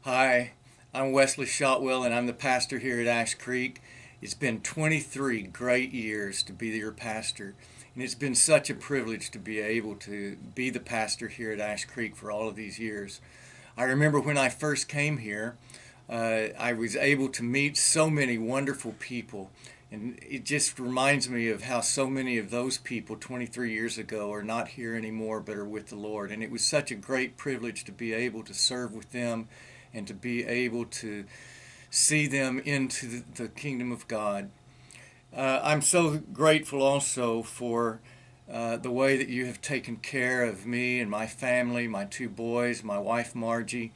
Hi, I'm Wesley Shotwell, and I'm the pastor here at Ash Creek. It's been 23 great years to be your pastor, and it's been such a privilege to be able to be the pastor here at Ash Creek for all of these years. I remember when I first came here, I was able to meet so many wonderful people, and it just reminds me of how so many of those people 23 years ago are not here anymore but are with the Lord. And it was such a great privilege to be able to serve with them and to be able to see them into the kingdom of God. I'm so grateful also for the way that you have taken care of me and my family, my two boys, my wife Margie,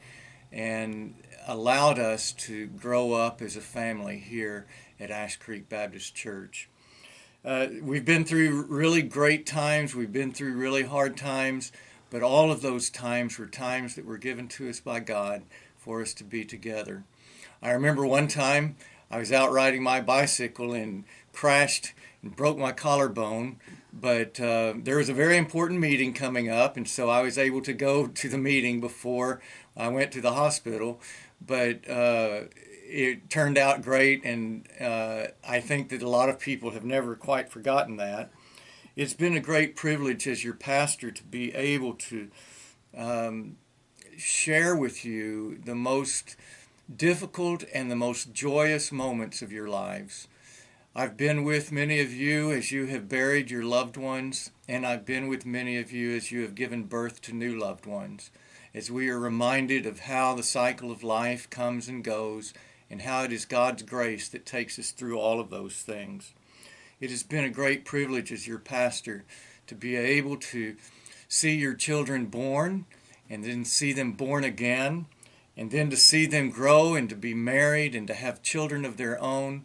and allowed us to grow up as a family here at Ash Creek Baptist Church. We've been through really great times, we've been through really hard times, but all of those times were times that were given to us by God for us to be together. I remember one time I was out riding my bicycle and crashed and broke my collarbone, but there was a very important meeting coming up, and so I was able to go to the meeting before I went to the hospital. But it turned out great, and I think that a lot of people have never quite forgotten that. It's been a great privilege as your pastor to be able to um, share with you the most difficult and the most joyous moments of your lives. I've been with many of you as you have buried your loved ones, and I've been with many of you as you have given birth to new loved ones, as we are reminded of how the cycle of life comes and goes, and how it is God's grace that takes us through all of those things. It has been a great privilege as your pastor to be able to see your children born, and then see them born again, and then to see them grow and to be married and to have children of their own,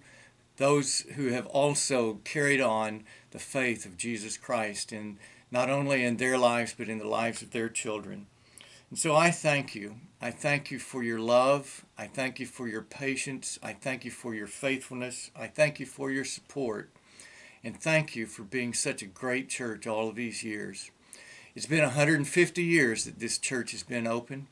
those who have also carried on the faith of Jesus Christ, and not only in their lives but in the lives of their children. And so I thank you. I thank you for your love. I thank you for your patience. I thank you for your faithfulness. I thank you for your support. And thank you for being such a great church all of these years. It's been 150 years that this church has been open,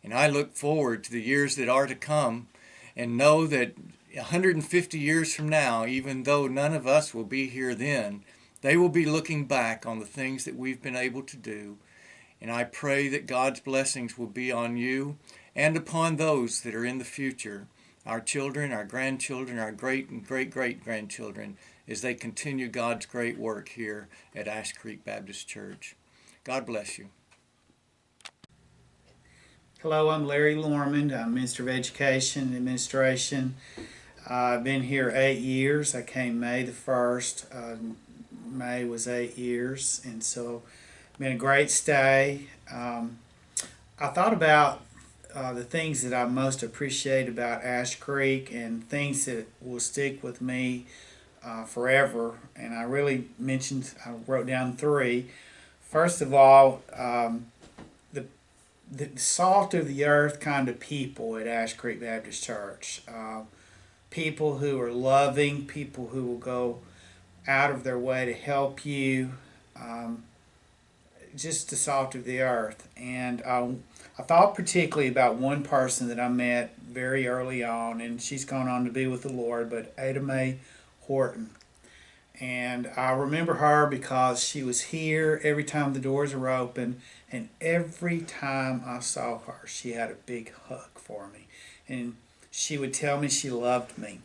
and I look forward to the years that are to come and know that 150 years from now, even though none of us will be here then, they will be looking back on the things that we've been able to do. And I pray that God's blessings will be on you and upon those that are in the future, our children, our grandchildren, our great and great great grandchildren, as they continue God's great work here at Ash Creek Baptist Church. God bless you. Hello, I'm Larry Lormand. I'm Minister of Education and Administration. I've been here 8 years. I came May the 1st. May was 8 years, and so been a great stay. I thought about the things that I most appreciate about Ash Creek and things that will stick with me forever. And I wrote down three. First of all, the salt of the earth kind of people at Ash Creek Baptist Church. People who are loving, people who will go out of their way to help you. Um, just the salt of the earth. And I thought particularly about one person that I met very early on, and she's gone on to be with the Lord, but Ada Mae Horton. And I remember her because she was here every time the doors were open, and every time I saw her, she had a big hug for me. And she would tell me she loved me.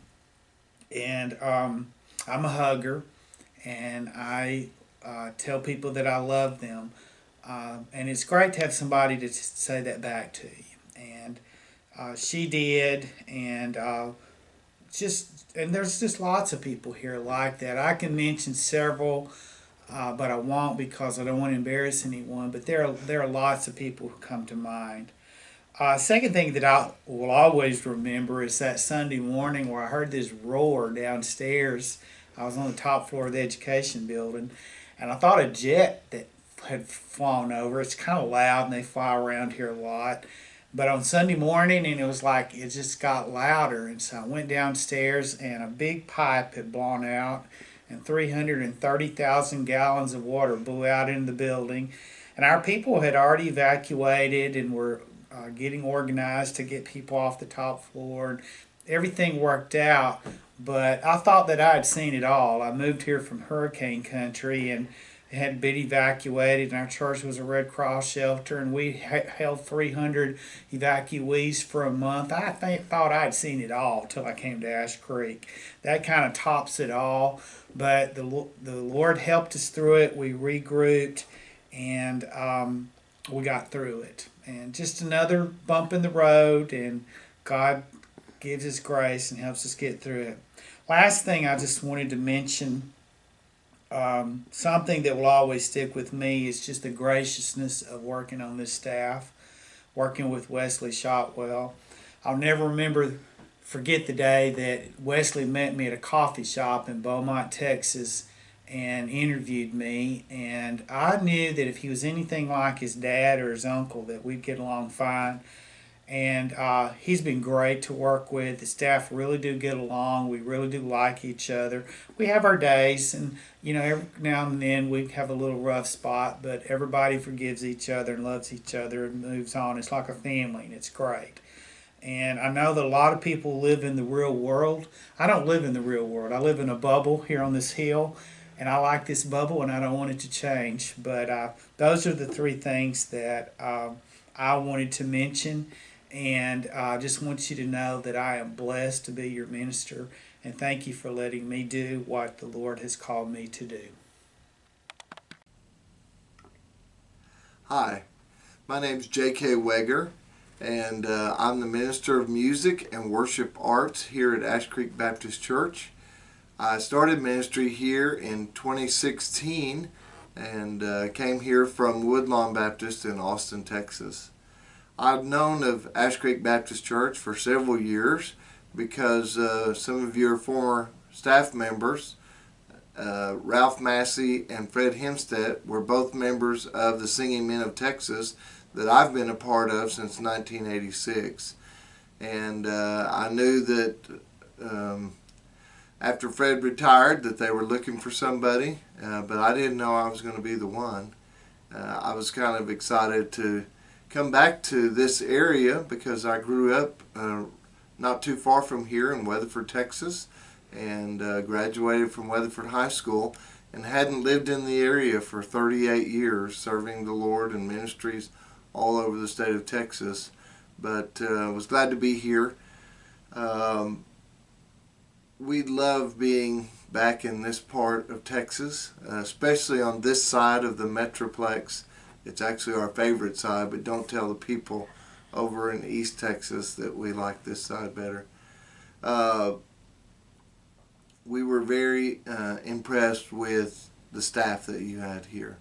And I'm a hugger, and I tell people that I love them. And it's great to have somebody to say that back to you. And she did, and and there's just lots of people here like that. I can mention several, but I won't because I don't want to embarrass anyone. But there are lots of people who come to mind. Second thing that I will always remember is that Sunday morning where I heard this roar downstairs. I was on the top floor of the education building, and I thought a jet that had flown over. It's kind of loud, and they fly around here a lot. But on Sunday morning, and it was like it just got louder, and so I went downstairs, and a big pipe had blown out, and 330,000 gallons of water blew out into the building. And our people had already evacuated and were getting organized to get people off the top floor. Everything worked out, but I thought that I had seen it all. I moved here from hurricane country and had been evacuated, and our church was a Red Cross shelter, and we held 300 evacuees for a month. Thought I'd seen it all till I came to Ash Creek. That kind of tops it all, but the Lord helped us through it. We regrouped, and we got through it. And just another bump in the road, and God gives us grace and helps us get through it. Last thing I just wanted to mention, something that will always stick with me is just the graciousness of working on this staff, working with Wesley Shotwell. I'll never forget the day that Wesley met me at a coffee shop in Beaumont, Texas, and interviewed me. And I knew that if he was anything like his dad or his uncle, that we'd get along fine. And he's been great to work with. The staff really do get along. We really do like each other. We have our days, and every now and then we have a little rough spot, but everybody forgives each other and loves each other and moves on. It's like a family, and it's great. And I know that a lot of people live in the real world. I don't live in the real world. I live in a bubble here on this hill, and I like this bubble, and I don't want it to change. But those are the three things that I wanted to mention. And I just want you to know that I am blessed to be your minister, and thank you for letting me do what the Lord has called me to do. Hi, my name's J.K. Weger, and I'm the Minister of Music and Worship Arts here at Ash Creek Baptist Church. I started ministry here in 2016 and came here from Woodlawn Baptist in Austin, Texas. I've known of Ash Creek Baptist Church for several years because some of your former staff members, Ralph Massey and Fred Hempstead, were both members of the Singing Men of Texas that I've been a part of since 1986. And I knew that after Fred retired that they were looking for somebody, but I didn't know I was going to be the one. I was kind of excited to come back to this area because I grew up not too far from here in Weatherford, Texas, and graduated from Weatherford High School and hadn't lived in the area for 38 years, serving the Lord in ministries all over the state of Texas, but was glad to be here. We love being back in this part of Texas, especially on this side of the Metroplex. It's actually our favorite side, but don't tell the people over in East Texas that we like this side better. We were very impressed with the staff that you had here,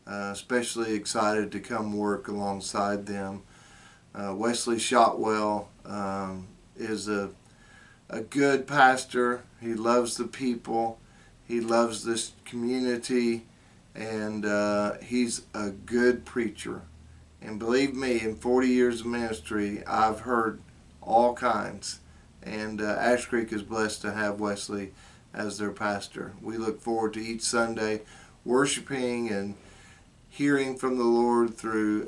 especially excited to come work alongside them. Wesley Shotwell is a good pastor. He loves the people. He loves this community. And he's a good preacher. And believe me, in 40 years of ministry, I've heard all kinds. And Ash Creek is blessed to have Wesley as their pastor. We look forward to each Sunday worshiping and hearing from the Lord through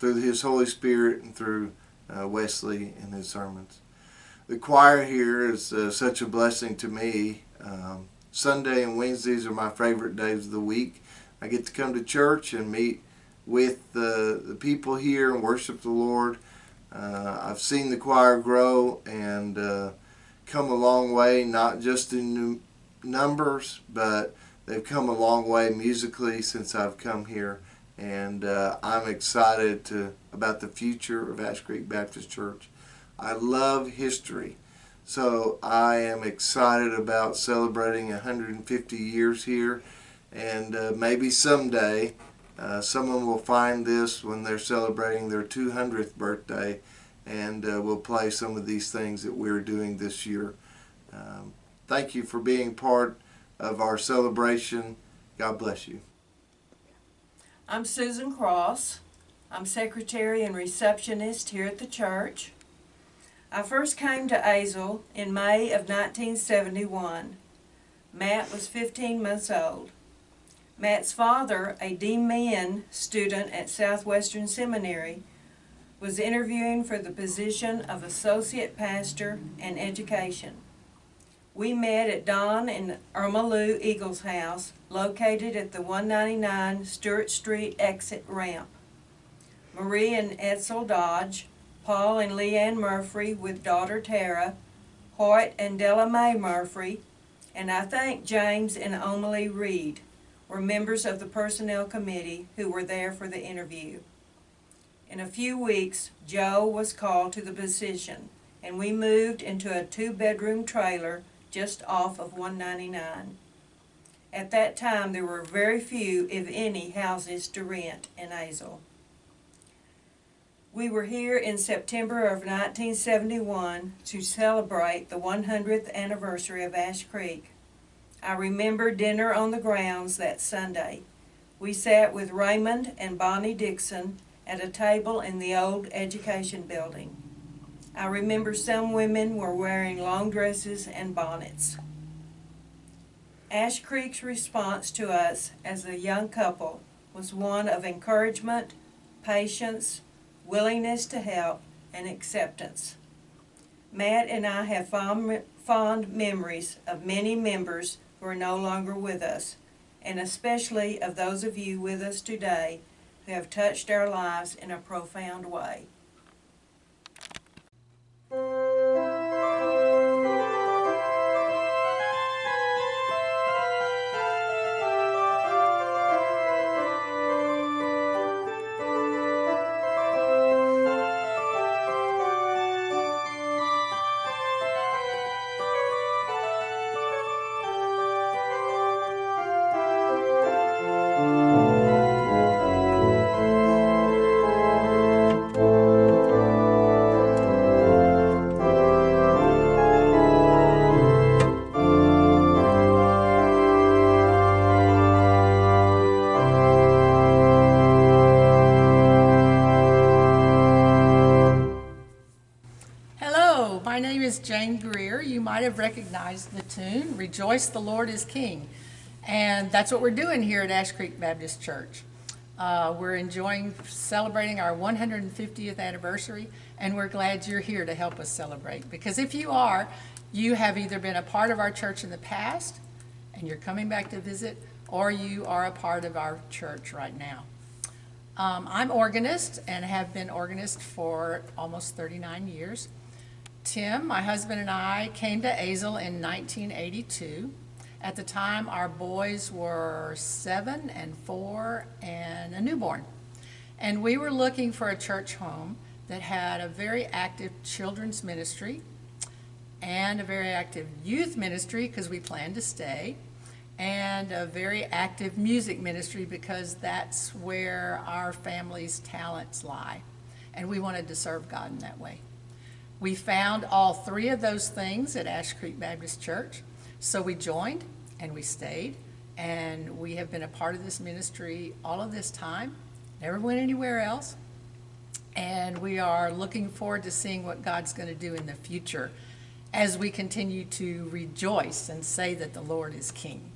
His Holy Spirit and through Wesley and his sermons. The choir here is such a blessing to me. Sunday and Wednesdays are my favorite days of the week. I get to come to church and meet with the people here and worship the Lord. I've seen the choir grow and come a long way, not just in numbers, but they've come a long way musically since I've come here. And I'm excited about the future of Ash Creek Baptist Church. I love history. So I am excited about celebrating 150 years here, and maybe someday someone will find this when they're celebrating their 200th birthday, and we'll play some of these things that we're doing this year. Thank you for being part of our celebration. God bless you. I'm Susan Cross. I'm secretary and receptionist here at the church. I first came to Azle in May of 1971. Matt was 15 months old. Matt's father, a D-Min student at Southwestern Seminary, was interviewing for the position of Associate Pastor and Education. We met at Don and Irma Lou Eagles' house, located at the 199 Stewart Street exit ramp. Marie and Edsel Dodge, Paul and Leanne Murphy with daughter Tara, Hoyt and Della Mae Murphy, and I think James and Omalie Reed were members of the Personnel Committee who were there for the interview. In a few weeks, Joe was called to the position, and we moved into a 2-bedroom trailer just off of 199. At that time, there were very few, if any, houses to rent in Azle. We were here in September of 1971 to celebrate the 100th anniversary of Ash Creek. I remember dinner on the grounds that Sunday. We sat with Raymond and Bonnie Dixon at a table in the old education building. I remember some women were wearing long dresses and bonnets. Ash Creek's response to us as a young couple was one of encouragement, patience, willingness to help, and acceptance. Matt and I have fond memories of many members who are no longer with us, and especially of those of you with us today who have touched our lives in a profound way. My name is Jane Greer. You might have recognized the tune, Rejoice the Lord is King. And that's what we're doing here at Ash Creek Baptist Church. We're enjoying celebrating our 150th anniversary, and we're glad you're here to help us celebrate. Because if you are, you have either been a part of our church in the past, and you're coming back to visit, or you are a part of our church right now. I'm organist and have been organist for almost 39 years. Tim, my husband, and I came to Azle in 1982. At the time, our boys were 7 and 4 and a newborn. And we were looking for a church home that had a very active children's ministry and a very active youth ministry, because we planned to stay, and a very active music ministry, because that's where our family's talents lie. And we wanted to serve God in that way. We found all 3 of those things at Ash Creek Baptist Church, so we joined and we stayed, and we have been a part of this ministry all of this time, never went anywhere else, and we are looking forward to seeing what God's going to do in the future as we continue to rejoice and say that the Lord is King.